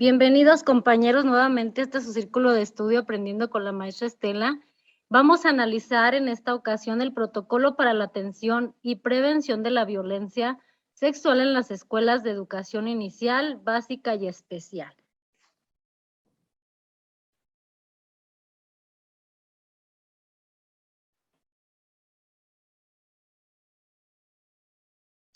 Bienvenidos compañeros nuevamente a este su círculo de estudio Aprendiendo con la maestra Estela. Vamos a analizar en esta ocasión el protocolo para la atención y prevención de la violencia sexual en las escuelas de educación inicial, básica y especial.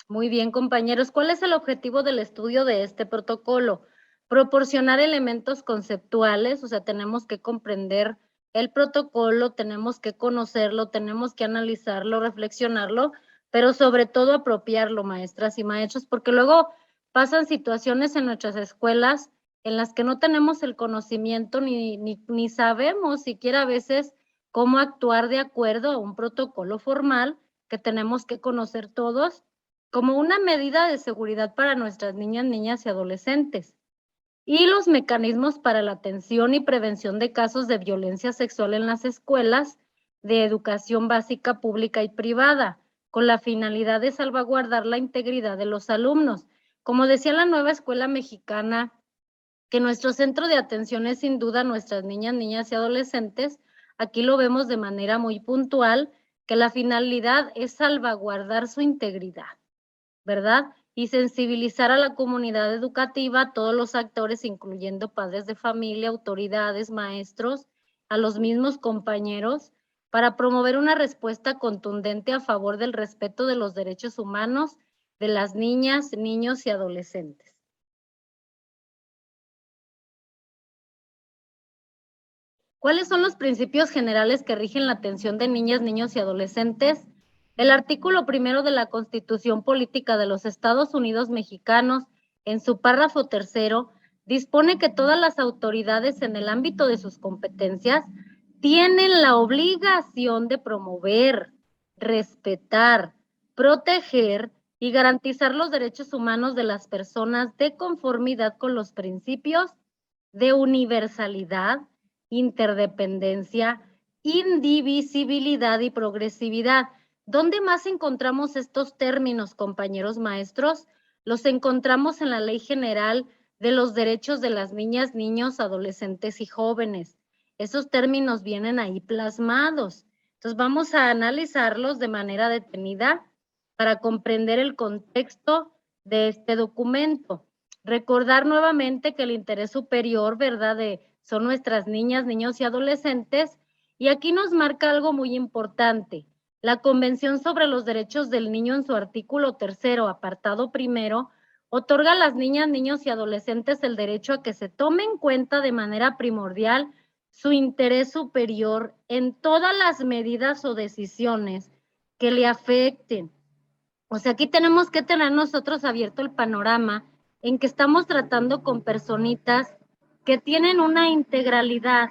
Muy bien, compañeros. ¿Cuál es el objetivo del estudio de este protocolo? Proporcionar elementos conceptuales, o sea, tenemos que comprender el protocolo, tenemos que conocerlo, tenemos que analizarlo, reflexionarlo, pero sobre todo apropiarlo, maestras y maestros, porque luego pasan situaciones en nuestras escuelas en las que no tenemos el conocimiento ni sabemos siquiera a veces cómo actuar de acuerdo a un protocolo formal que tenemos que conocer todos como una medida de seguridad para nuestras niñas y adolescentes, y los mecanismos para la atención y prevención de casos de violencia sexual en las escuelas de educación básica pública y privada, con la finalidad de salvaguardar la integridad de los alumnos. Como decía la nueva escuela mexicana, que nuestro centro de atención es sin duda nuestras niñas y adolescentes, aquí lo vemos de manera muy puntual, que la finalidad es salvaguardar su integridad, ¿verdad? Y sensibilizar a la comunidad educativa, a todos los actores, incluyendo padres de familia, autoridades, maestros, a los mismos compañeros, para promover una respuesta contundente a favor del respeto de los derechos humanos de las niñas, niños y adolescentes. ¿Cuáles son los principios generales que rigen la atención de niñas, niños y adolescentes? El artículo 1 de la Constitución Política de los Estados Unidos Mexicanos, en su párrafo 3, dispone que todas las autoridades en el ámbito de sus competencias tienen la obligación de promover, respetar, proteger y garantizar los derechos humanos de las personas de conformidad con los principios de universalidad, interdependencia, indivisibilidad y progresividad. ¿Dónde más encontramos estos términos, compañeros maestros? Los encontramos en la Ley General de los Derechos de las Niñas, Niños, Adolescentes y Jóvenes. Esos términos vienen ahí plasmados. Entonces vamos a analizarlos de manera detenida para comprender el contexto de este documento. Recordar nuevamente que el interés superior, ¿verdad?, son nuestras niñas, niños y adolescentes, y aquí nos marca algo muy importante. La Convención sobre los Derechos del Niño, en su artículo 3, apartado 1, otorga a las niñas, niños y adolescentes el derecho a que se tome en cuenta de manera primordial su interés superior en todas las medidas o decisiones que le afecten. O sea, aquí tenemos que tener nosotros abierto el panorama en que estamos tratando con personitas que tienen una integralidad.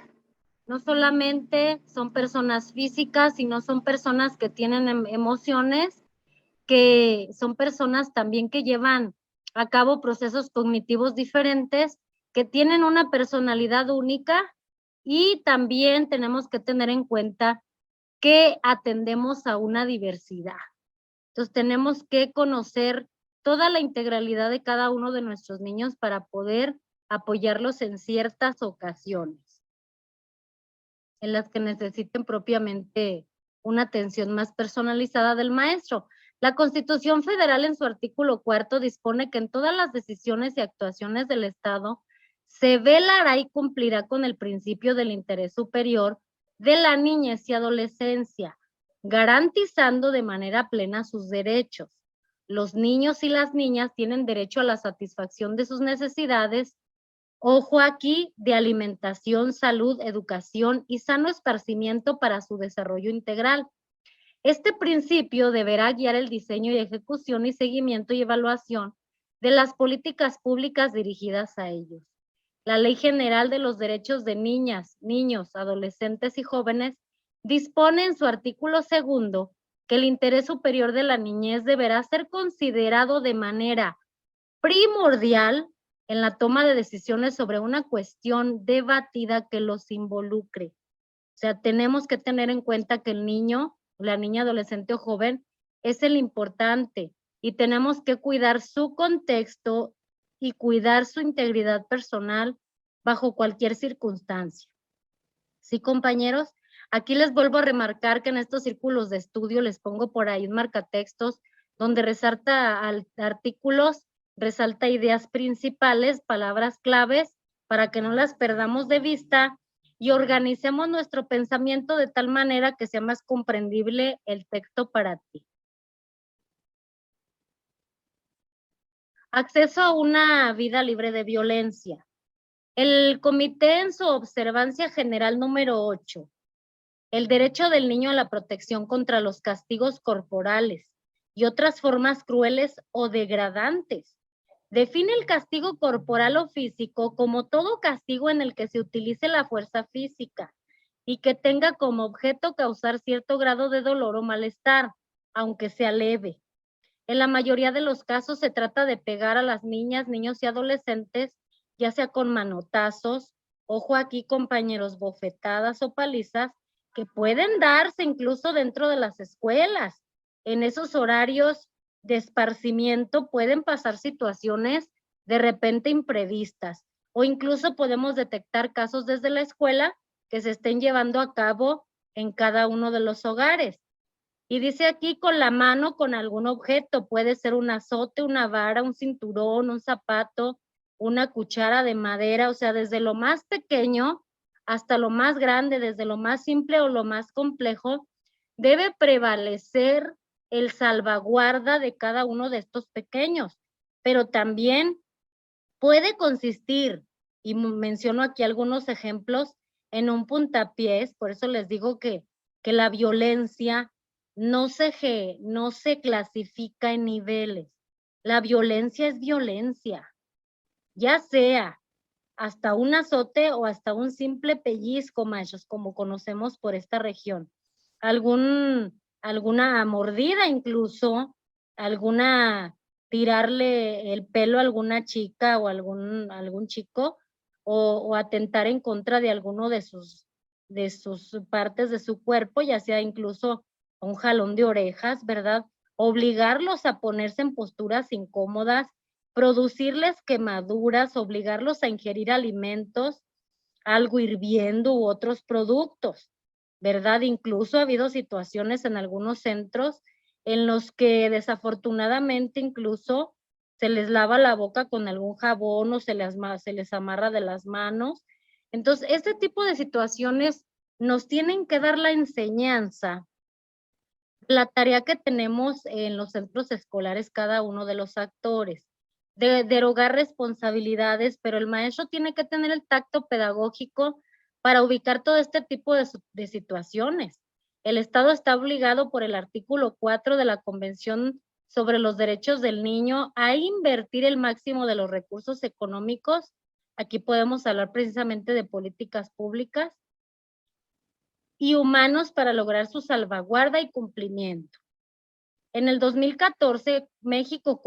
No solamente son personas físicas, sino son personas que tienen emociones, que son personas también que llevan a cabo procesos cognitivos diferentes, que tienen una personalidad única, y también tenemos que tener en cuenta que atendemos a una diversidad. Entonces tenemos que conocer toda la integralidad de cada uno de nuestros niños para poder apoyarlos en ciertas ocasiones en las que necesiten propiamente una atención más personalizada del maestro. La Constitución Federal, en su artículo 4, dispone que en todas las decisiones y actuaciones del Estado se velará y cumplirá con el principio del interés superior de la niñez y adolescencia, garantizando de manera plena sus derechos. Los niños y las niñas tienen derecho a la satisfacción de sus necesidades, ojo aquí, de alimentación, salud, educación y sano esparcimiento para su desarrollo integral. Este principio deberá guiar el diseño y ejecución y seguimiento y evaluación de las políticas públicas dirigidas a ellos. La Ley General de los Derechos de Niñas, Niños, Adolescentes y Jóvenes dispone en su artículo 2 que el interés superior de la niñez deberá ser considerado de manera primordial en la toma de decisiones sobre una cuestión debatida que los involucre. O sea, tenemos que tener en cuenta que el niño, la niña, adolescente o joven es el importante, y tenemos que cuidar su contexto y cuidar su integridad personal bajo cualquier circunstancia. Sí, compañeros, aquí les vuelvo a remarcar que en estos círculos de estudio les pongo por ahí un marcatextos donde resalta artículos, resalta ideas principales, palabras claves, para que no las perdamos de vista y organicemos nuestro pensamiento de tal manera que sea más comprendible el texto para ti. Acceso a una vida libre de violencia. El comité en su observancia general número 8, el derecho del niño a la protección contra los castigos corporales y otras formas crueles o degradantes. Define el castigo corporal o físico como todo castigo en el que se utilice la fuerza física y que tenga como objeto causar cierto grado de dolor o malestar, aunque sea leve. En la mayoría de los casos se trata de pegar a las niñas, niños y adolescentes, ya sea con manotazos, ojo aquí compañeros, bofetadas o palizas, que pueden darse incluso dentro de las escuelas. En esos horarios de esparcimiento pueden pasar situaciones de repente imprevistas o incluso podemos detectar casos desde la escuela que se estén llevando a cabo en cada uno de los hogares. Y dice aquí con la mano, con algún objeto, puede ser un azote, una vara, un cinturón, un zapato, una cuchara de madera, o sea, desde lo más pequeño hasta lo más grande, desde lo más simple o lo más complejo, debe prevalecer el salvaguarda de cada uno de estos pequeños, pero también puede consistir, y menciono aquí algunos ejemplos, en un puntapiés, por eso les digo que la violencia no se clasifica en niveles. La violencia es violencia, ya sea hasta un azote o hasta un simple pellizco, machos, como conocemos por esta región. Alguna mordida incluso, alguna tirarle el pelo a alguna chica o algún chico, o atentar en contra de alguno de sus partes de su cuerpo, ya sea incluso un jalón de orejas, ¿verdad? Obligarlos a ponerse en posturas incómodas, producirles quemaduras, obligarlos a ingerir alimentos, algo hirviendo u otros productos, ¿verdad? Incluso ha habido situaciones en algunos centros en los que desafortunadamente incluso se les lava la boca con algún jabón o se les amarra de las manos. Entonces, este tipo de situaciones nos tienen que dar la enseñanza, la tarea que tenemos en los centros escolares cada uno de los actores, de derogar responsabilidades, pero el maestro tiene que tener el tacto pedagógico para ubicar todo este tipo de situaciones. El Estado está obligado por el artículo 4 de la Convención sobre los Derechos del Niño a invertir el máximo de los recursos económicos. Aquí podemos hablar precisamente de políticas públicas y humanos para lograr su salvaguarda y cumplimiento. En el 2014, México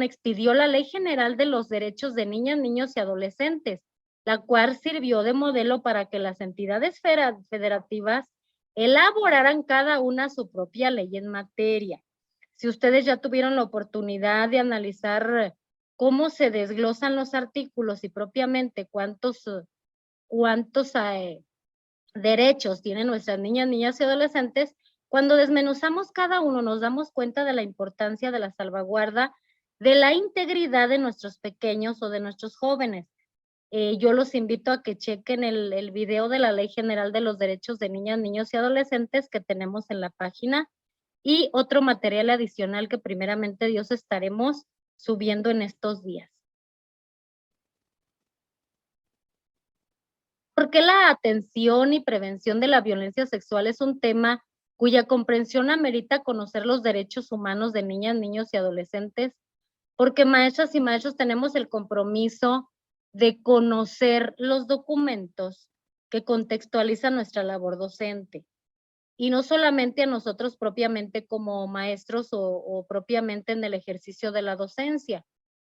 expidió la Ley General de los Derechos de Niñas, Niños y Adolescentes, la cual sirvió de modelo para que las entidades federativas elaboraran cada una su propia ley en materia. Si ustedes ya tuvieron la oportunidad de analizar cómo se desglosan los artículos y propiamente cuántos derechos tienen nuestras niñas, niñas y adolescentes, cuando desmenuzamos cada uno nos damos cuenta de la importancia de la salvaguarda de la integridad de nuestros pequeños o de nuestros jóvenes. Yo los invito a que chequen el video de la Ley General de los Derechos de Niñas, Niños y Adolescentes que tenemos en la página y otro material adicional que primeramente Dios estaremos subiendo en estos días. ¿Por qué la atención y prevención de la violencia sexual es un tema cuya comprensión amerita conocer los derechos humanos de niñas, niños y adolescentes? Porque maestras y maestros tenemos el compromiso de conocer los documentos que contextualizan nuestra labor docente. Y no solamente a nosotros propiamente como maestros o propiamente en el ejercicio de la docencia,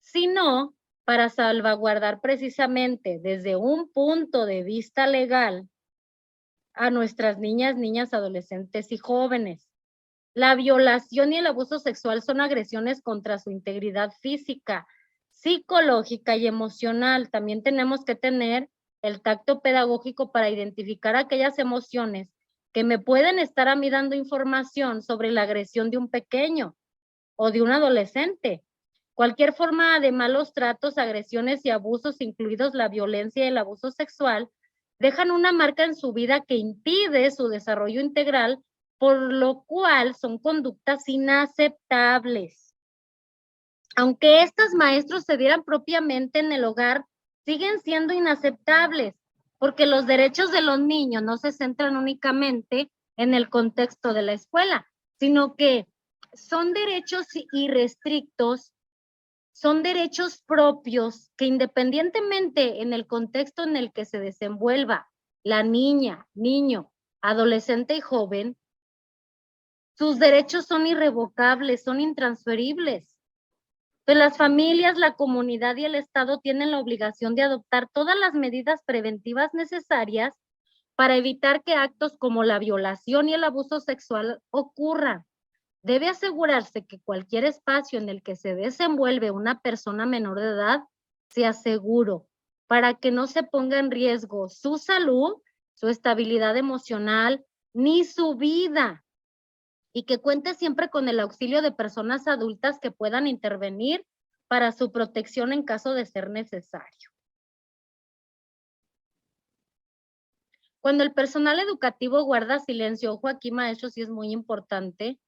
sino para salvaguardar precisamente desde un punto de vista legal a nuestras niñas, adolescentes y jóvenes. La violación y el abuso sexual son agresiones contra su integridad física, psicológica y emocional. También tenemos que tener el tacto pedagógico para identificar aquellas emociones que me pueden estar a mí dando información sobre la agresión de un pequeño o de un adolescente. Cualquier forma de malos tratos, agresiones y abusos, incluidos la violencia y el abuso sexual, dejan una marca en su vida que impide su desarrollo integral, por lo cual son conductas inaceptables. Aunque estos maestros se dieran propiamente en el hogar, siguen siendo inaceptables, porque los derechos de los niños no se centran únicamente en el contexto de la escuela, sino que son derechos irrestrictos, son derechos propios que independientemente en el contexto en el que se desenvuelva la niña, niño, adolescente y joven, sus derechos son irrevocables, son intransferibles. Pues las familias, la comunidad y el Estado tienen la obligación de adoptar todas las medidas preventivas necesarias para evitar que actos como la violación y el abuso sexual ocurran. Debe asegurarse que cualquier espacio en el que se desenvuelve una persona menor de edad sea seguro, para que no se ponga en riesgo su salud, su estabilidad emocional, ni su vida, y que cuente siempre con el auxilio de personas adultas que puedan intervenir para su protección en caso de ser necesario. Cuando el personal educativo guarda silencio, ojo aquí maestros, sí es muy importante,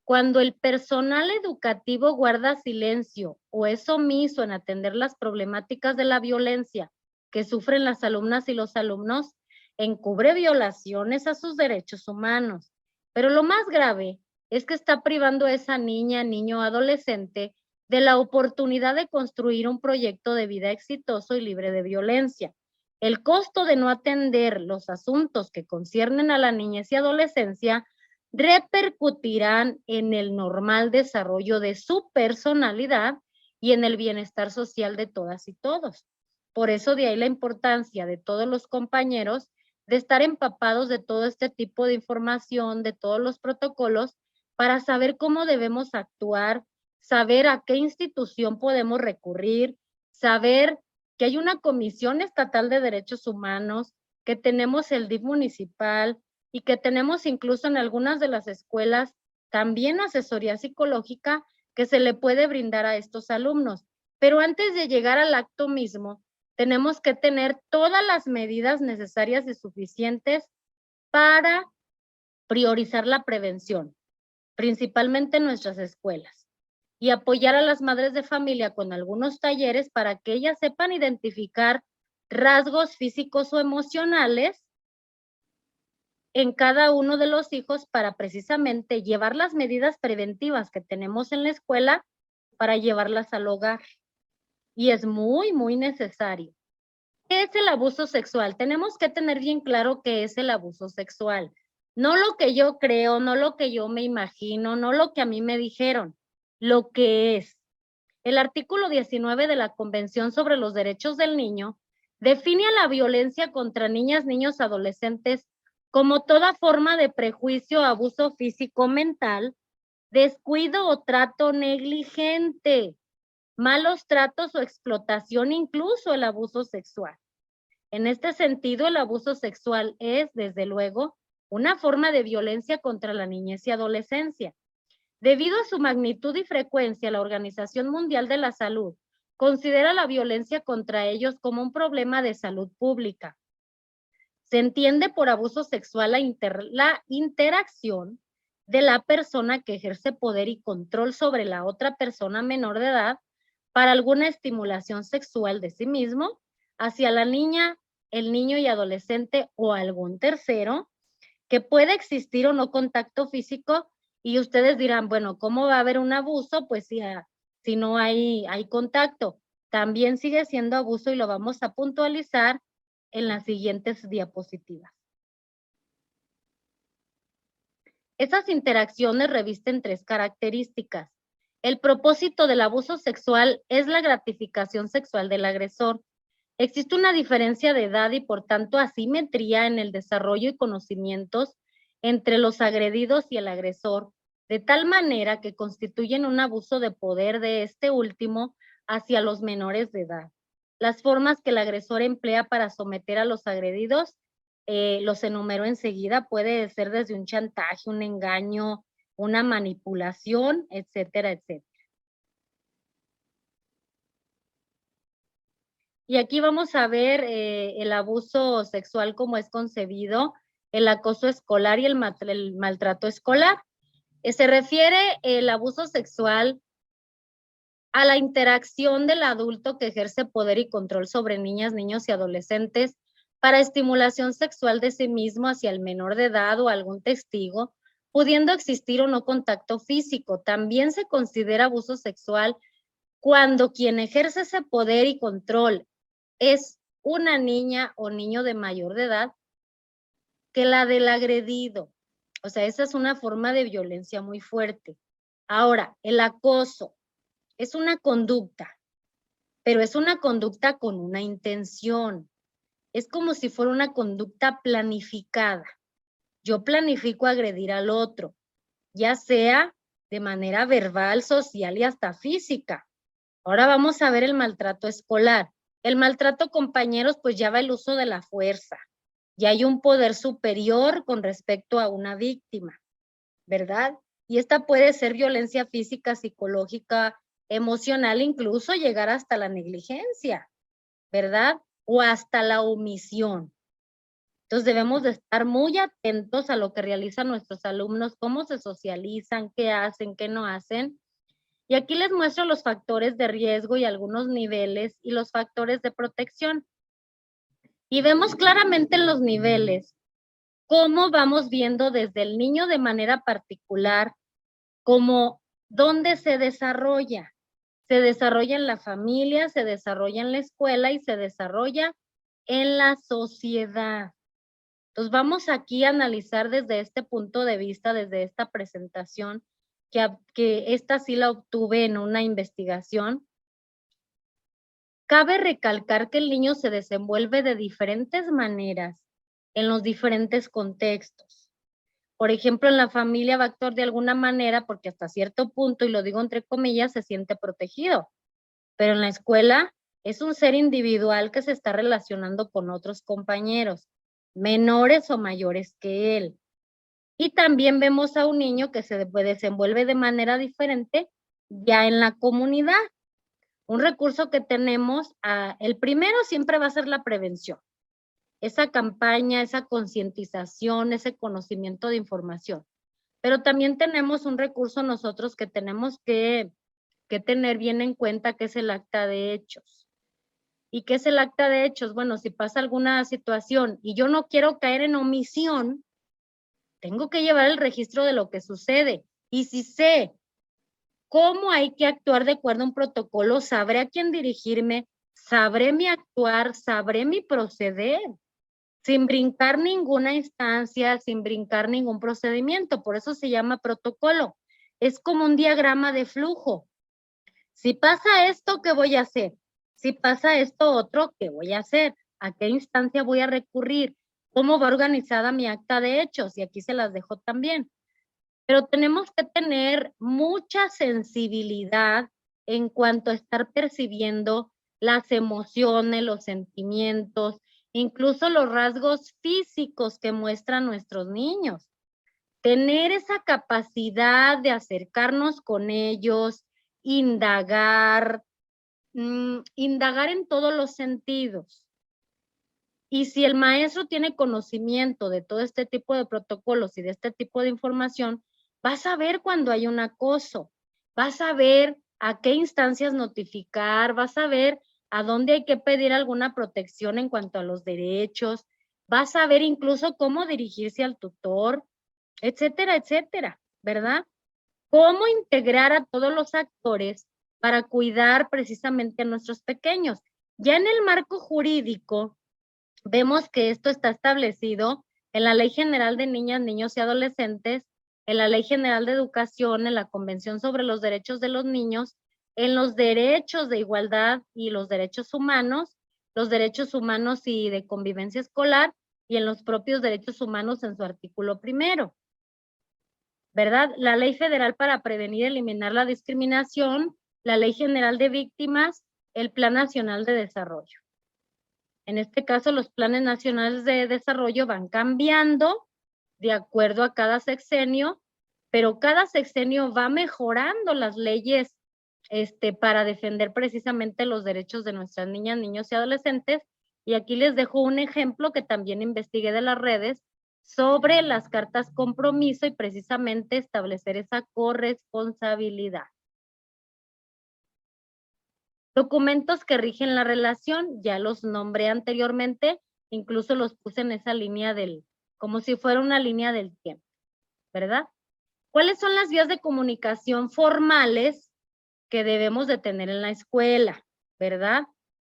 cuando el personal educativo guarda silencio o es omiso en atender las problemáticas de la violencia que sufren las alumnas y los alumnos, encubre violaciones a sus derechos humanos. Pero lo más grave es que está privando a esa niña, niño o adolescente de la oportunidad de construir un proyecto de vida exitoso y libre de violencia. El costo de no atender los asuntos que conciernen a la niñez y adolescencia repercutirán en el normal desarrollo de su personalidad y en el bienestar social de todas y todos. Por eso de ahí la importancia de todos los compañeros de estar empapados de todo este tipo de información, de todos los protocolos, para saber cómo debemos actuar, saber a qué institución podemos recurrir, saber que hay una Comisión Estatal de Derechos Humanos, que tenemos el DIF municipal, y que tenemos incluso en algunas de las escuelas también asesoría psicológica que se le puede brindar a estos alumnos. Pero antes de llegar al acto mismo, tenemos que tener todas las medidas necesarias y suficientes para priorizar la prevención, principalmente en nuestras escuelas, y apoyar a las madres de familia con algunos talleres para que ellas sepan identificar rasgos físicos o emocionales en cada uno de los hijos para precisamente llevar las medidas preventivas que tenemos en la escuela para llevarlas al hogar. Y es muy, muy necesario. ¿Qué es el abuso sexual? Tenemos que tener bien claro qué es el abuso sexual. No lo que yo creo, no lo que yo me imagino, no lo que a mí me dijeron, lo que es. El artículo 19 de la Convención sobre los Derechos del Niño define a la violencia contra niñas, niños, adolescentes como toda forma de prejuicio, abuso físico, mental, descuido o trato negligente, malos tratos o explotación, incluso el abuso sexual. En este sentido, el abuso sexual es, desde luego, una forma de violencia contra la niñez y adolescencia. Debido a su magnitud y frecuencia, la Organización Mundial de la Salud considera la violencia contra ellos como un problema de salud pública. Se entiende por abuso sexual la interacción de la persona que ejerce poder y control sobre la otra persona menor de edad para alguna estimulación sexual de sí mismo hacia la niña, el niño y adolescente o algún tercero, que puede existir o no contacto físico. Y ustedes dirán, bueno, ¿cómo va a haber un abuso? Pues si no hay contacto, también sigue siendo abuso y lo vamos a puntualizar en las siguientes diapositivas. Esas interacciones revisten tres características. El propósito del abuso sexual es la gratificación sexual del agresor. Existe una diferencia de edad y por tanto asimetría en el desarrollo y conocimientos entre los agredidos y el agresor, de tal manera que constituyen un abuso de poder de este último hacia los menores de edad. Las formas que el agresor emplea para someter a los agredidos, los enumero enseguida, puede ser desde un chantaje, un engaño, una manipulación, etcétera, etcétera. Y aquí vamos a ver el abuso sexual como es concebido, el acoso escolar y el maltrato escolar. Se refiere el abuso sexual a la interacción del adulto que ejerce poder y control sobre niñas, niños y adolescentes para estimulación sexual de sí mismo hacia el menor de edad o algún testigo, pudiendo existir o no contacto físico. También se considera abuso sexual cuando quien ejerce ese poder y control es una niña o niño de mayor de edad que la del agredido. O sea, esa es una forma de violencia muy fuerte. Ahora, el acoso es una conducta, pero es una conducta con una intención. Es como si fuera una conducta planificada. Yo planifico agredir al otro, ya sea de manera verbal, social y hasta física. Ahora vamos a ver el maltrato escolar. El maltrato, compañeros, pues ya va el uso de la fuerza. Ya hay un poder superior con respecto a una víctima, ¿verdad? Y esta puede ser violencia física, psicológica, emocional, incluso llegar hasta la negligencia, ¿verdad? O hasta la omisión. Entonces debemos de estar muy atentos a lo que realizan nuestros alumnos, cómo se socializan, qué hacen, qué no hacen. Y aquí les muestro los factores de riesgo y algunos niveles y los factores de protección. Y vemos claramente en los niveles cómo vamos viendo desde el niño de manera particular, como dónde se desarrolla. Se desarrolla en la familia, se desarrolla en la escuela y se desarrolla en la sociedad. Entonces vamos aquí a analizar desde este punto de vista, desde esta presentación, que esta sí la obtuve en una investigación. Cabe recalcar que el niño se desenvuelve de diferentes maneras en los diferentes contextos. Por ejemplo, en la familia va a actuar de alguna manera porque hasta cierto punto, y lo digo entre comillas, se siente protegido. Pero en la escuela es un ser individual que se está relacionando con otros compañeros, menores o mayores que él. Y también vemos a un niño que se desenvuelve de manera diferente ya en la comunidad. Un recurso que tenemos, el primero siempre va a ser la prevención. Esa campaña, esa concientización, ese conocimiento de información. Pero también tenemos un recurso nosotros que tenemos que tener bien en cuenta, que es el acta de hechos. ¿Y qué es el acta de hechos? Bueno, si pasa alguna situación y yo no quiero caer en omisión, tengo que llevar el registro de lo que sucede. Y si sé cómo hay que actuar de acuerdo a un protocolo, sabré a quién dirigirme, sabré mi actuar, sabré mi proceder, sin brincar ninguna instancia, sin brincar ningún procedimiento. Por eso se llama protocolo. Es como un diagrama de flujo. Si pasa esto, ¿qué voy a hacer? Si pasa esto otro, ¿qué voy a hacer? ¿A qué instancia voy a recurrir? ¿Cómo va organizada mi acta de hechos? Y aquí se las dejo también. Pero tenemos que tener mucha sensibilidad en cuanto a estar percibiendo las emociones, los sentimientos, incluso los rasgos físicos que muestran nuestros niños. Tener esa capacidad de acercarnos con ellos, indagar, indagar en todos los sentidos. Y si el maestro tiene conocimiento de todo este tipo de protocolos y de este tipo de información, vas a ver cuando hay un acoso, vas a ver a qué instancias notificar, vas a ver a dónde hay que pedir alguna protección en cuanto a los derechos, vas a ver incluso cómo dirigirse al tutor, etcétera, etcétera, ¿verdad? Cómo integrar a todos los actores para cuidar precisamente a nuestros pequeños. Ya en el marco jurídico, vemos que esto está establecido en la Ley General de Niñas, Niños y Adolescentes, en la Ley General de Educación, en la Convención sobre los Derechos de los Niños, en los derechos de igualdad y los derechos humanos y de convivencia escolar, y en los propios derechos humanos en su artículo primero, ¿verdad? La Ley Federal para Prevenir y Eliminar la Discriminación la Ley General de Víctimas, el Plan Nacional de Desarrollo. En este caso, los planes nacionales de desarrollo van cambiando de acuerdo a cada sexenio, pero cada sexenio va mejorando las leyes para defender precisamente los derechos de nuestras niñas, niños y adolescentes. Y aquí les dejo un ejemplo que también investigué de las redes sobre las cartas compromiso y precisamente establecer esa corresponsabilidad. Documentos que rigen la relación, ya los nombré anteriormente, incluso los puse en esa línea como si fuera una línea del tiempo, ¿verdad? ¿Cuáles son las vías de comunicación formales que debemos de tener en la escuela, ¿verdad?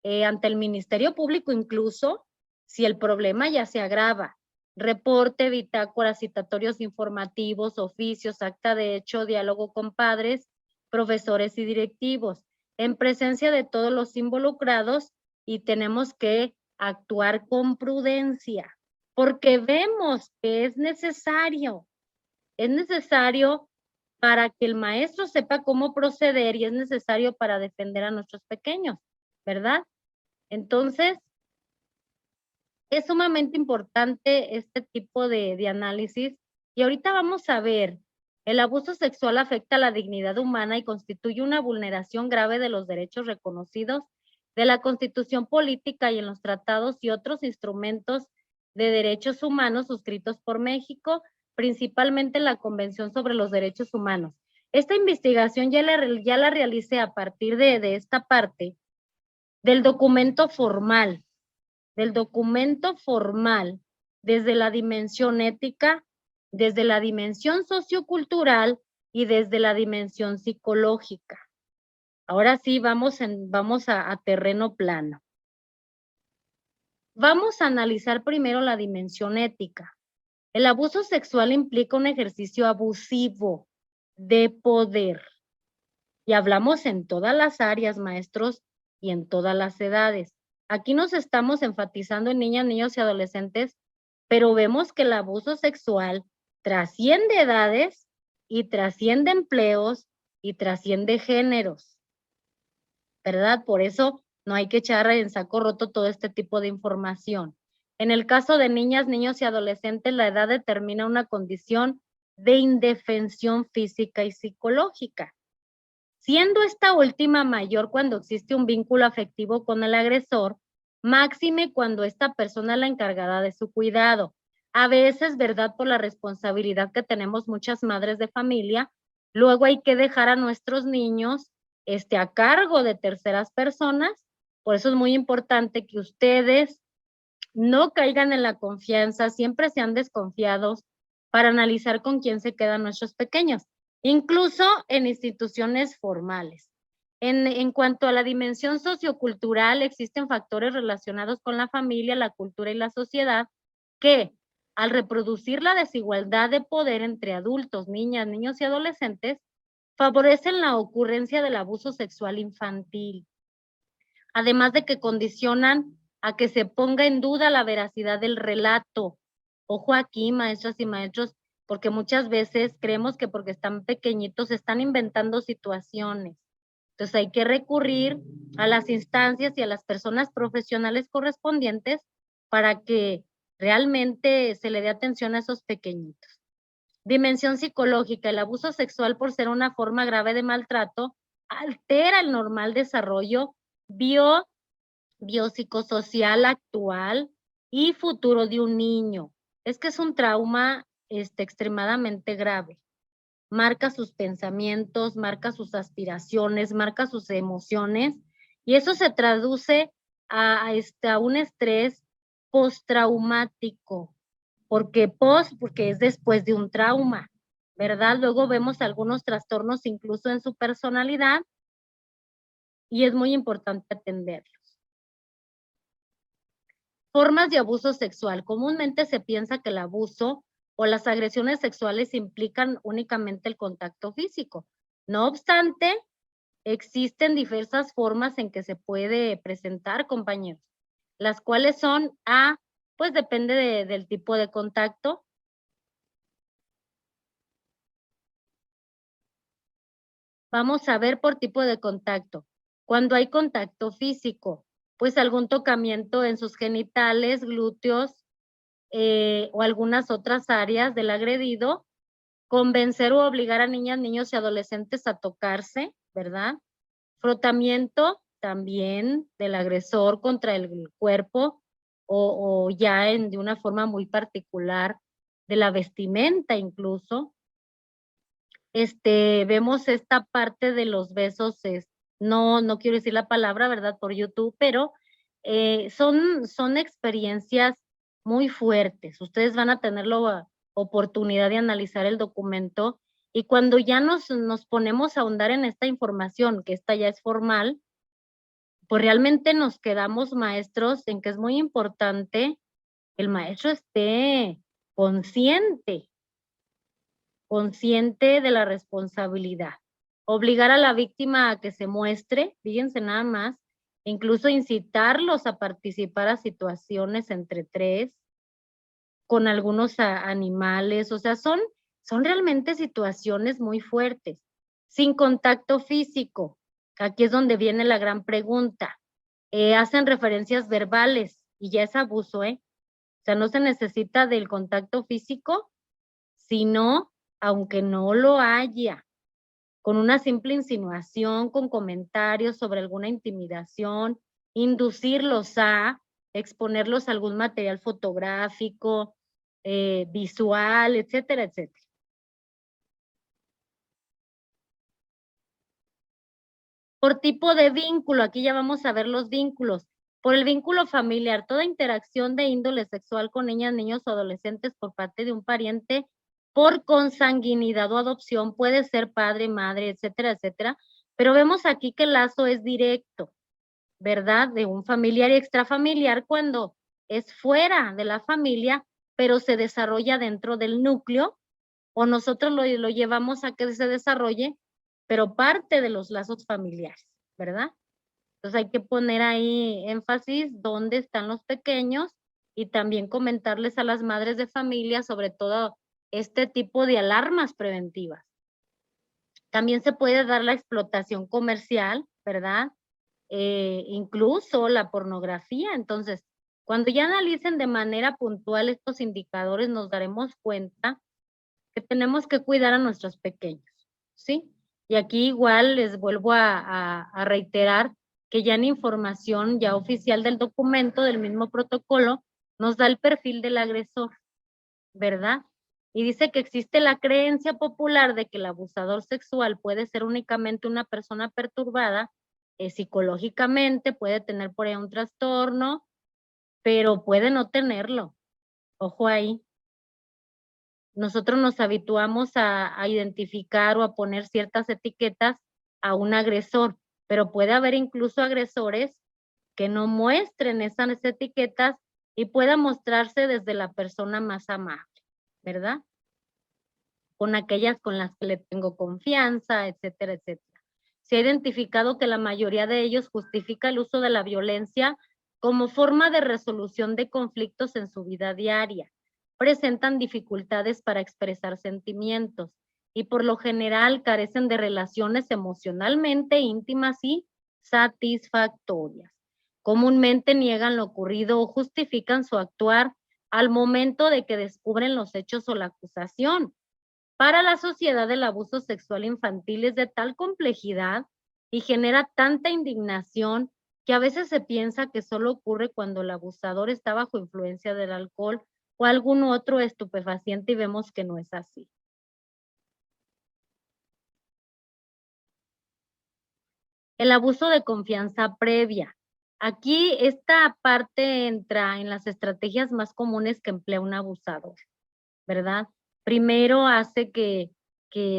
Ante el Ministerio Público incluso, si el problema ya se agrava, reporte, bitácoras, citatorios informativos, oficios, acta de hecho, diálogo con padres, profesores y directivos, en presencia de todos los involucrados, y tenemos que actuar con prudencia, porque vemos que es necesario para que el maestro sepa cómo proceder y es necesario para defender a nuestros pequeños, ¿verdad? Entonces, es sumamente importante este tipo de análisis y ahorita vamos a ver, el abuso sexual afecta a la dignidad humana y constituye una vulneración grave de los derechos reconocidos de la Constitución Política y en los tratados y otros instrumentos de derechos humanos suscritos por México, principalmente la Convención sobre los Derechos Humanos. Esta investigación ya la realicé a partir de esta parte del documento formal, desde la dimensión ética, desde la dimensión sociocultural y desde la dimensión psicológica. Ahora sí, vamos a terreno plano. Vamos a analizar primero la dimensión ética. El abuso sexual implica un ejercicio abusivo de poder. Y hablamos en todas las áreas, maestros, y en todas las edades. Aquí nos estamos enfatizando en niñas, niños y adolescentes, pero vemos que el abuso sexual trasciende edades y trasciende empleos y trasciende géneros, ¿verdad? Por eso no hay que echar en saco roto todo este tipo de información. En el caso de niñas, niños y adolescentes, la edad determina una condición de indefensión física y psicológica, siendo esta última mayor cuando existe un vínculo afectivo con el agresor, máxime cuando esta persona es la encargada de su cuidado. A veces, ¿verdad? Por la responsabilidad que tenemos muchas madres de familia, luego hay que dejar a nuestros niños a cargo de terceras personas. Por eso es muy importante que ustedes no caigan en la confianza, siempre sean desconfiados para analizar con quién se quedan nuestros pequeños, incluso en instituciones formales. En cuanto a la dimensión sociocultural, existen factores relacionados con la familia, la cultura y la sociedad que, al reproducir la desigualdad de poder entre adultos, niñas, niños y adolescentes, favorecen la ocurrencia del abuso sexual infantil, además de que condicionan a que se ponga en duda la veracidad del relato. Ojo aquí, maestras y maestros, porque muchas veces creemos que porque están pequeñitos están inventando situaciones. Entonces hay que recurrir a las instancias y a las personas profesionales correspondientes para que realmente se le dé atención a esos pequeñitos. Dimensión psicológica. El abuso sexual, por ser una forma grave de maltrato, altera el normal desarrollo biopsicosocial actual y futuro de un niño. Es que es un trauma extremadamente grave. Marca sus pensamientos, marca sus aspiraciones, marca sus emociones, y eso se traduce a un estrés postraumático, porque es después de un trauma, ¿verdad? Luego vemos algunos trastornos incluso en su personalidad, y es muy importante atenderlos. Formas de abuso sexual. Comúnmente se piensa que el abuso o las agresiones sexuales implican únicamente el contacto físico. No obstante, existen diversas formas en que se puede presentar, compañeros, las cuales son pues depende del tipo de contacto. Vamos a ver por tipo de contacto. Cuando hay contacto físico, pues algún tocamiento en sus genitales, glúteos o algunas otras áreas del agredido, convencer o obligar a niñas, niños y adolescentes a tocarse, ¿verdad? Frotamiento también del agresor contra el cuerpo o ya de una forma muy particular de la vestimenta incluso. Vemos esta parte de los besos, no quiero decir la palabra, ¿verdad? Por YouTube, pero son experiencias muy fuertes. Ustedes van a tener la oportunidad de analizar el documento y cuando ya nos ponemos a ahondar en esta información, que esta ya es formal, pues realmente nos quedamos maestros en que es muy importante que el maestro esté consciente de la responsabilidad. Obligar a la víctima a que se muestre, fíjense nada más, incluso incitarlos a participar a situaciones entre tres, con algunos animales, o sea, son realmente situaciones muy fuertes, sin contacto físico. Aquí es donde viene la gran pregunta. Hacen referencias verbales y ya es abuso, ¿eh? O sea, no se necesita del contacto físico, sino, aunque no lo haya, con una simple insinuación, con comentarios sobre alguna intimidación, inducirlos a exponerlos a algún material fotográfico, visual, etcétera, etcétera. Por tipo de vínculo, aquí ya vamos a ver los vínculos. Por el vínculo familiar, toda interacción de índole sexual con niñas, niños o adolescentes por parte de un pariente por consanguinidad o adopción, puede ser padre, madre, etcétera, etcétera, pero vemos aquí que el lazo es directo, ¿verdad? De un familiar y extrafamiliar cuando es fuera de la familia, pero se desarrolla dentro del núcleo, o nosotros lo llevamos a que se desarrolle, pero parte de los lazos familiares, ¿verdad? Entonces hay que poner ahí énfasis dónde están los pequeños y también comentarles a las madres de familia sobre todo este tipo de alarmas preventivas. También se puede dar la explotación comercial, ¿verdad? Incluso la pornografía. Entonces, cuando ya analicen de manera puntual estos indicadores, nos daremos cuenta que tenemos que cuidar a nuestros pequeños, ¿sí? Y aquí igual les vuelvo a reiterar que ya en información ya oficial del documento, del mismo protocolo, nos da el perfil del agresor, ¿verdad? Y dice que existe la creencia popular de que el abusador sexual puede ser únicamente una persona perturbada psicológicamente, puede tener por ahí un trastorno, pero puede no tenerlo. Ojo ahí. Nosotros nos habituamos a identificar o a poner ciertas etiquetas a un agresor, pero puede haber incluso agresores que no muestren esas etiquetas y pueda mostrarse desde la persona más amable, ¿verdad? Con aquellas con las que le tengo confianza, etcétera, etcétera. Se ha identificado que la mayoría de ellos justifica el uso de la violencia como forma de resolución de conflictos en su vida diaria. Presentan dificultades para expresar sentimientos y por lo general carecen de relaciones emocionalmente íntimas y satisfactorias. Comúnmente niegan lo ocurrido o justifican su actuar al momento de que descubren los hechos o la acusación. Para la sociedad, el abuso sexual infantil es de tal complejidad y genera tanta indignación que a veces se piensa que solo ocurre cuando el abusador está bajo influencia del alcohol o algún otro estupefaciente y vemos que no es así. El abuso de confianza previa. Aquí esta parte entra en las estrategias más comunes que emplea un abusador, ¿verdad? Primero hace que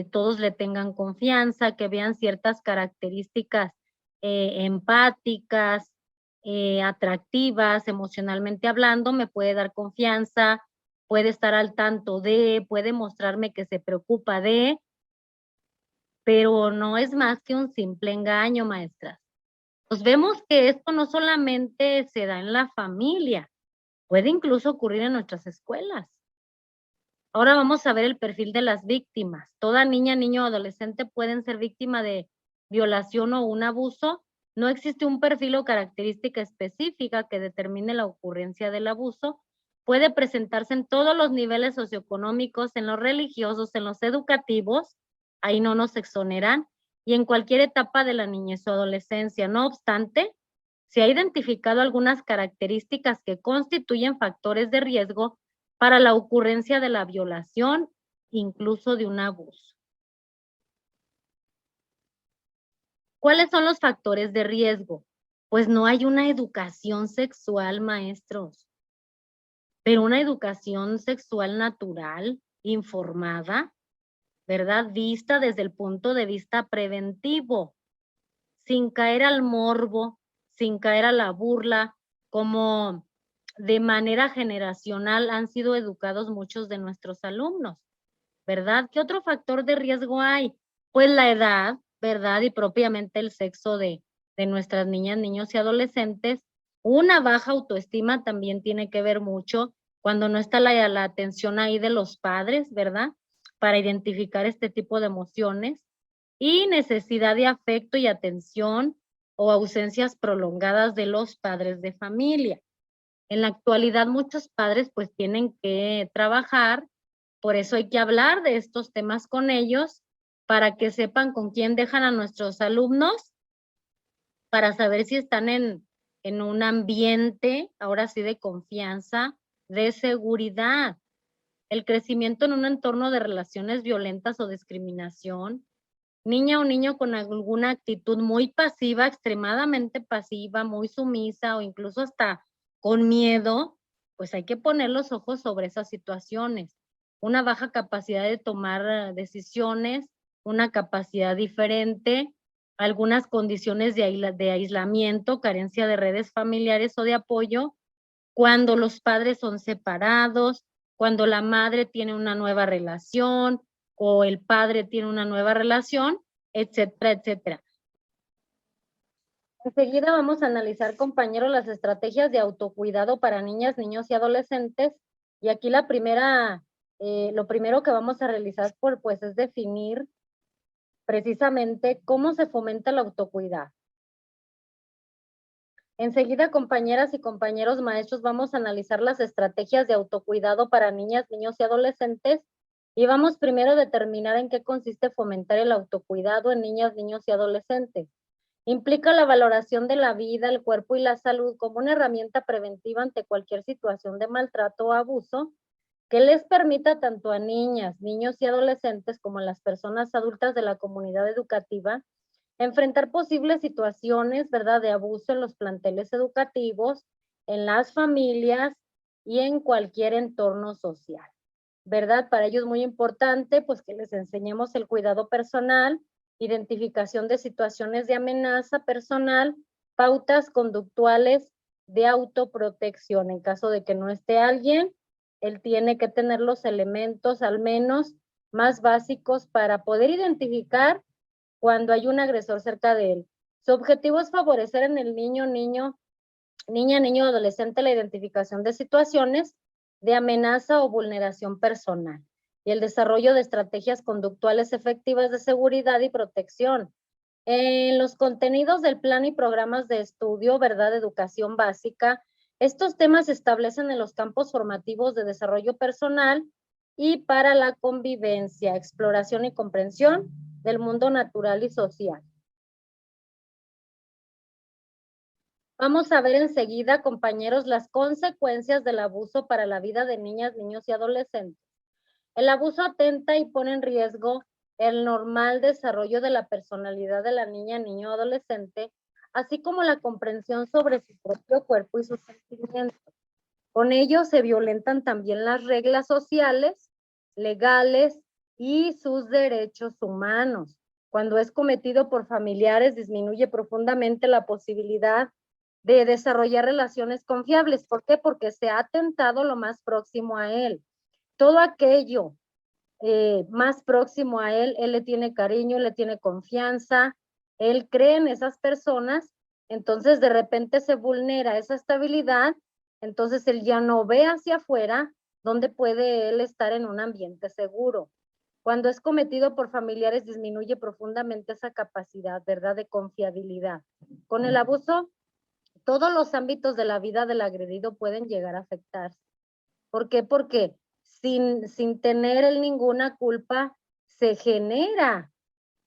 todos le tengan confianza, que vean ciertas características empáticas, atractivas, emocionalmente hablando, me puede dar confianza, puede estar al tanto de, puede mostrarme que se preocupa de, pero no es más que un simple engaño, maestras. Pues vemos que esto no solamente se da en la familia, puede incluso ocurrir en nuestras escuelas. Ahora vamos a ver el perfil de las víctimas. Toda niña, niño o adolescente pueden ser víctima de violación o un abuso. No existe un perfil o característica específica que determine la ocurrencia del abuso. Puede presentarse en todos los niveles socioeconómicos, en los religiosos, en los educativos, ahí no nos exoneran, y en cualquier etapa de la niñez o adolescencia. No obstante, se ha identificado algunas características que constituyen factores de riesgo para la ocurrencia de la violación, incluso de un abuso. ¿Cuáles son los factores de riesgo? Pues no hay una educación sexual, maestros, pero una educación sexual natural, informada, ¿verdad? Vista desde el punto de vista preventivo, sin caer al morbo, sin caer a la burla, como de manera generacional han sido educados muchos de nuestros alumnos, ¿verdad? ¿Qué otro factor de riesgo hay? Pues la edad, ¿verdad? Y propiamente el sexo de nuestras niñas, niños y adolescentes. Una baja autoestima también tiene que ver mucho cuando no está la atención ahí de los padres, ¿verdad? Para identificar este tipo de emociones. Y necesidad de afecto y atención o ausencias prolongadas de los padres de familia. En la actualidad muchos padres pues tienen que trabajar, por eso hay que hablar de estos temas con ellos para que sepan con quién dejan a nuestros alumnos, para saber si están en un ambiente, ahora sí, de confianza, de seguridad. El crecimiento en un entorno de relaciones violentas o discriminación, niña o niño con alguna actitud muy pasiva, extremadamente pasiva, muy sumisa o incluso hasta con miedo, pues hay que poner los ojos sobre esas situaciones. Una baja capacidad de tomar decisiones, una capacidad diferente, algunas condiciones de aislamiento, carencia de redes familiares o de apoyo, cuando los padres son separados, cuando la madre tiene una nueva relación o el padre tiene una nueva relación, etcétera, etcétera. Enseguida vamos a analizar, compañeros, las estrategias de autocuidado para niñas, niños y adolescentes. Y aquí lo primero que vamos a realizar pues es definir precisamente cómo se fomenta el autocuidado. Enseguida, compañeras y compañeros maestros, vamos a analizar las estrategias de autocuidado para niñas, niños y adolescentes. Y vamos primero a determinar en qué consiste fomentar el autocuidado en niñas, niños y adolescentes. Implica la valoración de la vida, el cuerpo y la salud como una herramienta preventiva ante cualquier situación de maltrato o abuso que les permita tanto a niñas, niños y adolescentes como a las personas adultas de la comunidad educativa enfrentar posibles situaciones, ¿verdad?, de abuso en los planteles educativos, en las familias y en cualquier entorno social, ¿verdad? Para ello es muy importante, pues, que les enseñemos el cuidado personal, identificación de situaciones de amenaza personal, pautas conductuales de autoprotección. En caso de que no esté alguien, él tiene que tener los elementos al menos más básicos para poder identificar cuando hay un agresor cerca de él. Su objetivo es favorecer en el niña, niño, adolescente la identificación de situaciones de amenaza o vulneración personal y el desarrollo de estrategias conductuales efectivas de seguridad y protección. En los contenidos del plan y programas de estudio, ¿verdad?, de educación básica, estos temas se establecen en los campos formativos de desarrollo personal y para la convivencia, exploración y comprensión del mundo natural y social. Vamos a ver enseguida, compañeros, las consecuencias del abuso para la vida de niñas, niños y adolescentes. El abuso atenta y pone en riesgo el normal desarrollo de la personalidad de la niña, niño o adolescente, así como la comprensión sobre su propio cuerpo y sus sentimientos. Con ello se violentan también las reglas sociales, legales y sus derechos humanos. Cuando es cometido por familiares, disminuye profundamente la posibilidad de desarrollar relaciones confiables. ¿Por qué? Porque se ha atentado lo más próximo a él. Todo aquello más próximo a él le tiene cariño, le tiene confianza, él cree en esas personas, entonces de repente se vulnera esa estabilidad, entonces él ya no ve hacia afuera ¿Dónde puede él estar en un ambiente seguro? Cuando es cometido por familiares disminuye profundamente esa capacidad, ¿verdad?, de confiabilidad. Con el abuso, todos los ámbitos de la vida del agredido pueden llegar a afectarse. ¿Por qué? Porque sin tener él ninguna culpa, se genera,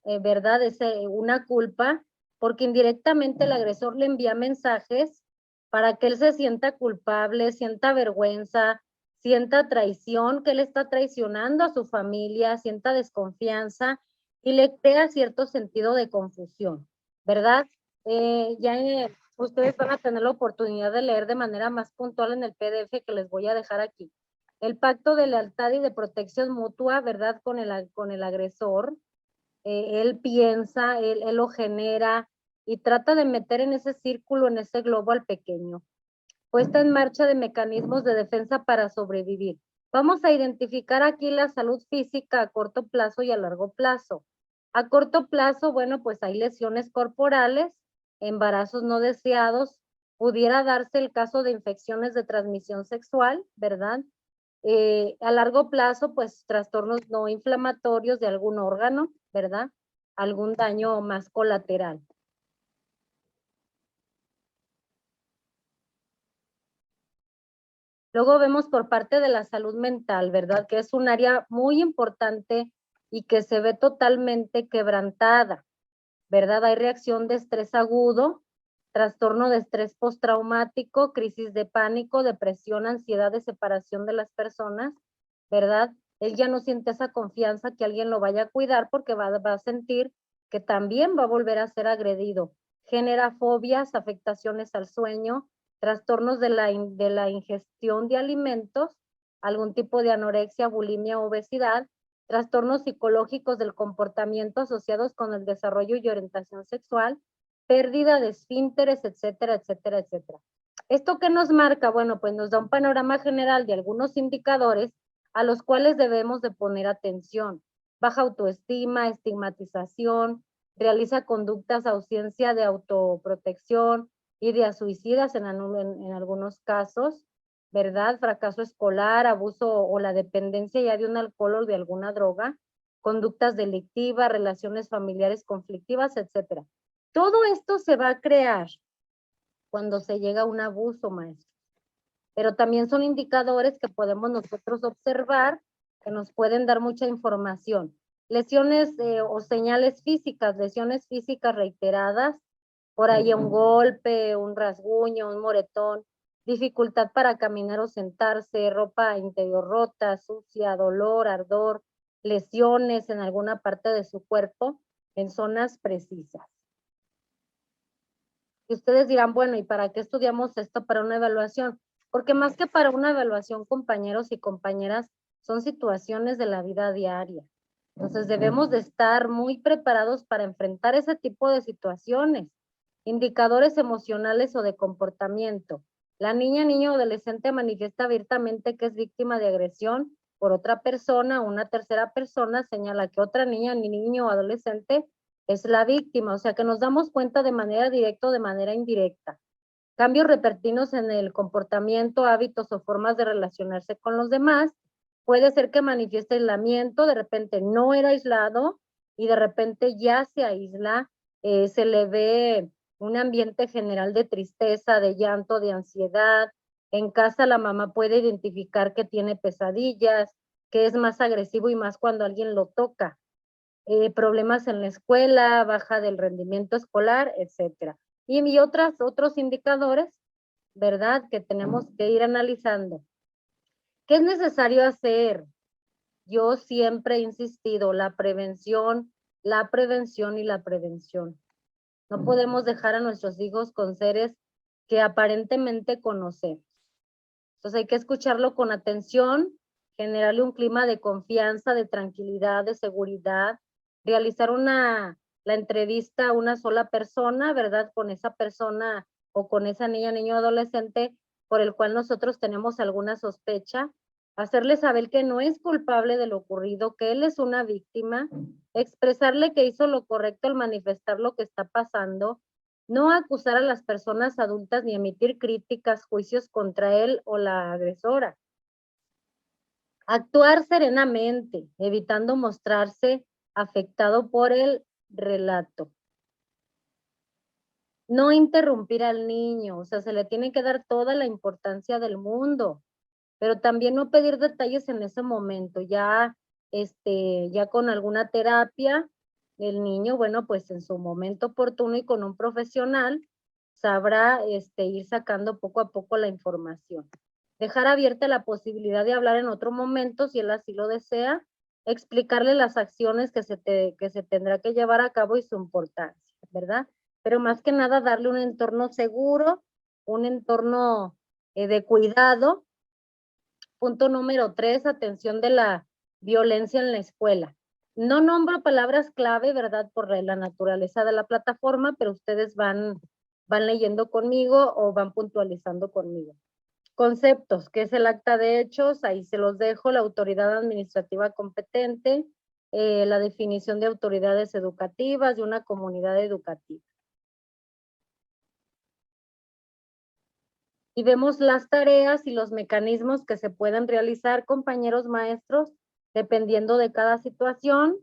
¿verdad?, una culpa, porque indirectamente el agresor le envía mensajes para que él se sienta culpable, sienta vergüenza, sienta traición, que él está traicionando a su familia, sienta desconfianza y le crea cierto sentido de confusión, ¿verdad? Ustedes van a tener la oportunidad de leer de manera más puntual en el PDF que les voy a dejar aquí. El pacto de lealtad y de protección mutua, ¿verdad?, con el agresor. Él piensa, él lo genera y trata de meter en ese círculo, en ese globo al pequeño. Puesta en marcha de mecanismos de defensa para sobrevivir. Vamos a identificar aquí la salud física a corto plazo y a largo plazo. A corto plazo, bueno, pues hay lesiones corporales, embarazos no deseados, pudiera darse el caso de infecciones de transmisión sexual, ¿verdad? A largo plazo, pues trastornos no inflamatorios de algún órgano, ¿verdad? Algún daño más colateral. Luego vemos por parte de la salud mental, ¿verdad? Que es un área muy importante y que se ve totalmente quebrantada, ¿verdad? Hay reacción de estrés agudo, trastorno de estrés postraumático, crisis de pánico, depresión, ansiedad de separación de las personas, ¿verdad? Él ya no siente esa confianza que alguien lo vaya a cuidar porque va a sentir que también va a volver a ser agredido. Genera fobias, afectaciones al sueño, trastornos de la ingestión de alimentos, algún tipo de anorexia, bulimia, obesidad, trastornos psicológicos del comportamiento asociados con el desarrollo y orientación sexual, pérdida de esfínteres, etcétera, etcétera, etcétera. ¿Esto qué nos marca? Bueno, pues nos da un panorama general de algunos indicadores a los cuales debemos de poner atención. Baja autoestima, estigmatización, realiza conductas ausencia de autoprotección, ideas suicidas en algunos casos, ¿verdad? Fracaso escolar, abuso o la dependencia ya de un alcohol o de alguna droga, conductas delictivas, relaciones familiares conflictivas, etcétera. Todo esto se va a crear cuando se llega a un abuso, maestro. Pero también son indicadores que podemos nosotros observar que nos pueden dar mucha información. Lesiones o señales físicas, lesiones físicas reiteradas, por ahí un golpe, un rasguño, un moretón, dificultad para caminar o sentarse, ropa interior rota, sucia, dolor, ardor, lesiones en alguna parte de su cuerpo en zonas precisas. Y ustedes dirán, bueno, ¿y para qué estudiamos esto para una evaluación? Porque más que para una evaluación, compañeros y compañeras, son situaciones de la vida diaria. Entonces debemos de estar muy preparados para enfrentar ese tipo de situaciones. Indicadores emocionales o de comportamiento. La niña, niño o adolescente manifiesta abiertamente que es víctima de agresión por otra persona, una tercera persona señala que otra niña, niño o adolescente es la víctima, o sea que nos damos cuenta de manera directa o de manera indirecta. Cambios repentinos en el comportamiento, hábitos o formas de relacionarse con los demás. Puede ser que manifieste aislamiento, de repente no era aislado y de repente ya se aísla, se le ve un ambiente general de tristeza, de llanto, de ansiedad. En casa la mamá puede identificar que tiene pesadillas, que es más agresivo y más cuando alguien lo toca. Problemas en la escuela, baja del rendimiento escolar, etcétera. Y otros indicadores, ¿verdad?, que tenemos que ir analizando. ¿Qué es necesario hacer? Yo siempre he insistido, la prevención y la prevención. No podemos dejar a nuestros hijos con seres que aparentemente conocemos. Entonces hay que escucharlo con atención, generarle un clima de confianza, de tranquilidad, de seguridad, realizar la entrevista a una sola persona, ¿verdad? Con esa persona o con esa niña, niño, adolescente por el cual nosotros tenemos alguna sospecha, hacerle saber que no es culpable de lo ocurrido, que él es una víctima, expresarle que hizo lo correcto al manifestar lo que está pasando, no acusar a las personas adultas ni emitir críticas, juicios contra él o la agresora. Actuar serenamente, evitando mostrarse afectado por el relato. No interrumpir al niño, o sea, se le tiene que dar toda la importancia del mundo, pero también no pedir detalles en ese momento, ya, ya con alguna terapia, el niño, bueno, pues en su momento oportuno y con un profesional, sabrá, ir sacando poco a poco la información. Dejar abierta la posibilidad de hablar en otro momento, si él así lo desea, explicarle las acciones que se tendrá que llevar a cabo y su importancia, ¿verdad? Pero más que nada darle un entorno seguro, un entorno de cuidado. Punto número 3, atención de la violencia en la escuela. No nombro palabras clave, ¿verdad? Por la naturaleza de la plataforma, pero ustedes van leyendo conmigo o van puntualizando conmigo. Conceptos, ¿qué es el acta de hechos? Ahí se los dejo, la autoridad administrativa competente, la definición de autoridades educativas de una comunidad educativa. Y vemos las tareas y los mecanismos que se pueden realizar, compañeros maestros, dependiendo de cada situación.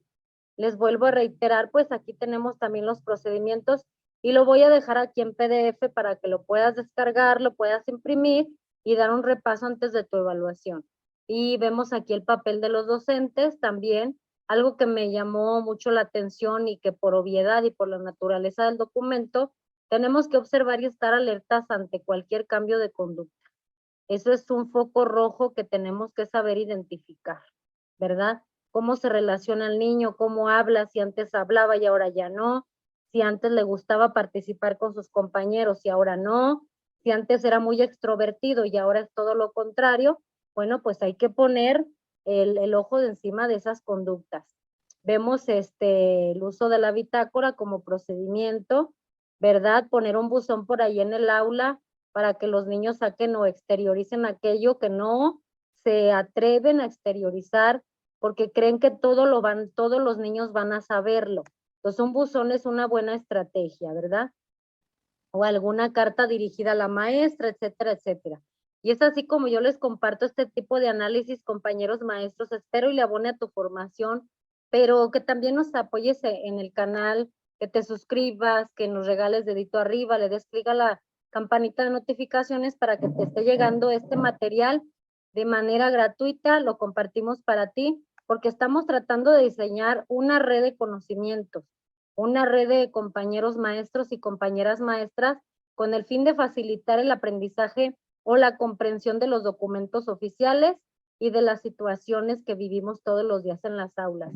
Les vuelvo a reiterar, pues aquí tenemos también los procedimientos y lo voy a dejar aquí en PDF para que lo puedas descargar, lo puedas imprimir y dar un repaso antes de tu evaluación. Y vemos aquí el papel de los docentes también, algo que me llamó mucho la atención y que por obviedad y por la naturaleza del documento, tenemos que observar y estar alertas ante cualquier cambio de conducta. Eso es un foco rojo que tenemos que saber identificar, ¿verdad? Cómo se relaciona el niño, cómo habla, si antes hablaba y ahora ya no, si antes le gustaba participar con sus compañeros y ahora no, si antes era muy extrovertido y ahora es todo lo contrario. Bueno, pues hay que poner el ojo de encima de esas conductas. Vemos el uso de la bitácora como procedimiento, ¿verdad? Poner un buzón por ahí en el aula para que los niños saquen o exterioricen aquello que no se atreven a exteriorizar porque creen que todos los niños van a saberlo. Entonces un buzón es una buena estrategia, ¿verdad? O alguna carta dirigida a la maestra, etcétera, etcétera. Y es así como yo les comparto este tipo de análisis, compañeros maestros. Espero y le abone a tu formación, pero que también nos apoyes en el canal, que te suscribas, que nos regales dedito arriba, le des clic a la campanita de notificaciones para que te esté llegando este material de manera gratuita. Lo compartimos para ti porque estamos tratando de diseñar una red de conocimientos, una red de compañeros maestros y compañeras maestras con el fin de facilitar el aprendizaje o la comprensión de los documentos oficiales y de las situaciones que vivimos todos los días en las aulas.